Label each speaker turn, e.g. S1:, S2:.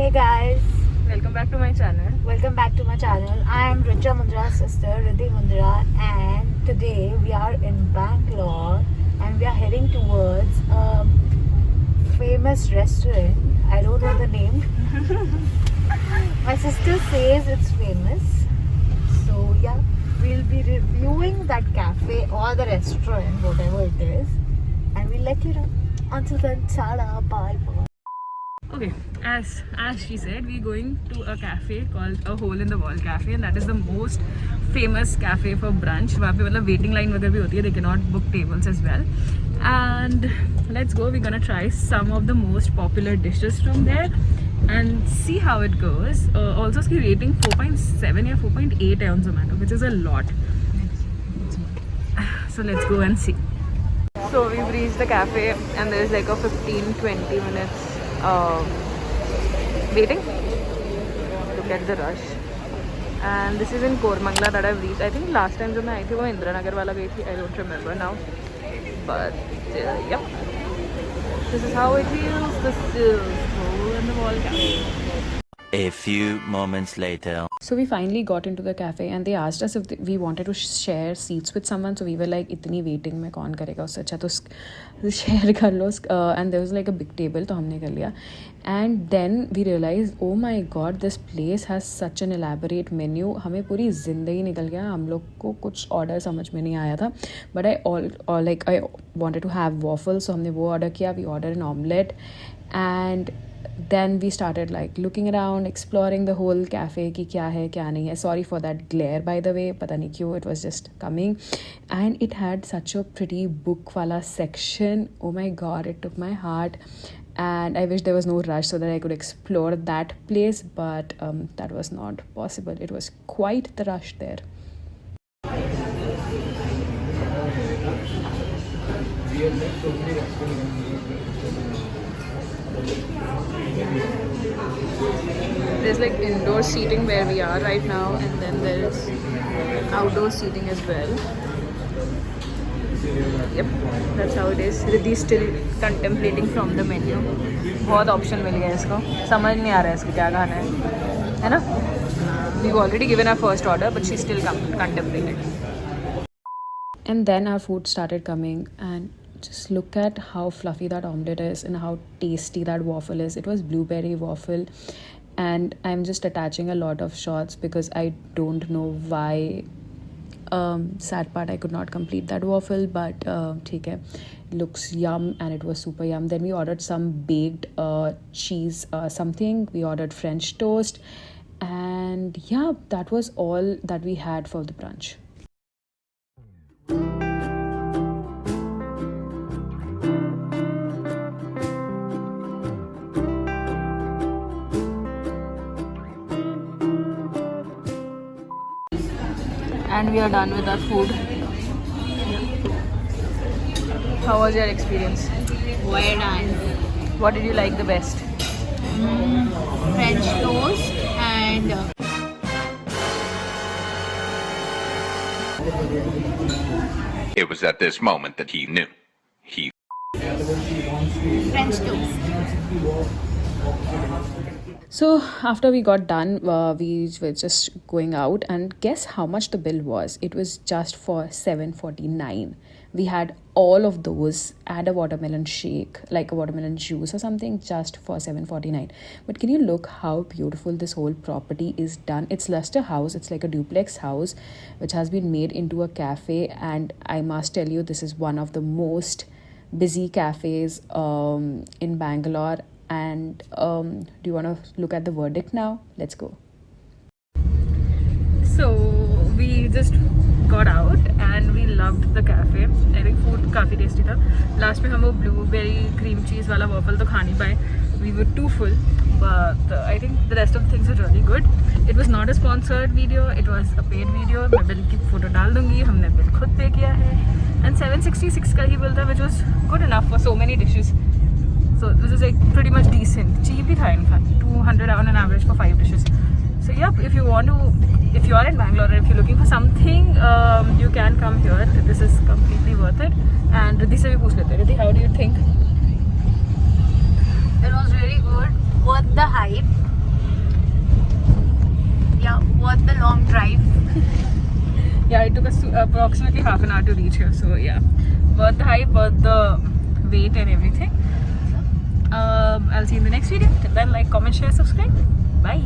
S1: Hey guys,
S2: Welcome back to my channel.
S1: welcome back to my channel. I am Richa Mundra's sister, Riddhi Mundra, and today we are in Bangalore and we are heading towards a famous restaurant. I don't know the name. My sister says it's famous. So yeah, we'll be reviewing that cafe or the restaurant, whatever it is, and we'll let you know. Until then, tada, bye bye.
S2: Okay, as she said, we're going to a cafe called a Hole in the Wall Cafe, and that is the most famous cafe for brunch. वहाँ पे मतलब waiting line वगैरह भी होती है. They cannot book tables as well. And let's go. We're gonna try some of the most popular dishes from there and see how it goes. Also, उसकी rating 4.7 या 4.8 है on Zomato, which is a lot. So let's go and see. So we've reached the cafe, and there's like a 15-20 minutes waiting. Look at the rush. And this is in Koramangala that I've reached. I think last time when I आई थी वो इंदिरानगर वाला गई थी. I don't remember now. But yep. This is how it feels. This is Hole in the Wall Cafe.
S3: A few moments later.
S2: So we finally got into the cafe and they asked us if we wanted to share seats with someone. So we were like, इतनी waiting में कौन करेगा उससे अच्छा तो share कर लो. And there was like a big table तो हमने कर लिया. And then we realized, oh my god, this place has such an elaborate menu. हमें पूरी जिंदगी निकल गया. हम लोग को कुछ order समझ में नहीं आया था. But I wanted to have waffles, so हमने वो order किया. We ordered an omelette and then we started like looking around, exploring the whole cafe ki kya hai kya nahi hai. Sorry for that glare by the way, pata nahi kyun, it was just coming. And it had such a pretty book wala section. Oh my god, it took my heart. And I wish there was no rush so that I could explore that place, but that was not possible. It was quite the rush there. There's like indoor seating where we are right now, and then there's outdoor seating as well. Yep, that's how it is. Riddhi is still contemplating from the menu. बहुत option मिल गया इसको. समझ नहीं आ रहा है इसको क्या खाना है ना? We've already given our first order, but she's still contemplating. And then our food started coming, and just look at how fluffy that omelette is and how tasty that waffle is. It was blueberry waffle, and I'm just attaching a lot of shots because I don't know why. Sad part, I could not complete that waffle, but theek hai. Looks yum, and it was super yum. Then we ordered some baked cheese something. We ordered French toast, and yeah, that was all that we had for the brunch. And we are done with our food. How was your experience?
S1: Well done.
S2: What did you like the best?
S1: French toast and
S4: It was at this moment that he knew. He
S1: French toast.
S2: So after we got done, we were just going out, and guess how much the bill was? It was just for $7.49. We had all of those and a watermelon shake, like a watermelon juice or something, just for $7.49. But can you look how beautiful this whole property is done? It's Luster House. It's like a duplex house which has been made into a cafe, and I must tell you, this is one of the most busy cafes in Bangalore. And do you want to look at the verdict now? Let's go. So we just got out and we loved the cafe. I think food काफ़ी tasty था. Last में हम वो blueberry cream cheese वाला waffle तो खा नहीं पाए. We were too full, but I think the rest of the things were really good. It was not a sponsored video. It was a paid video. मैं bill की photo डाल दूँगी. हमने bill खुद pay किया है. And 766 का ही bill था, which was good enough for so many dishes. So this is like pretty much decent. Cheap था in fact. 200 on an average for 5 dishes. So yep, if you are in Bangalore, if you're looking for something, you can come here. This is completely worth it. And Riddhi se bhi pooch lete. Riddhi, how do you think?
S1: It was really good. Worth the hype.
S2: Yeah, it took us approximately half an hour to reach here. So yeah, worth the hype, worth the wait and everything. I'll see you in the next video. Till then, like, comment, share, subscribe. Bye.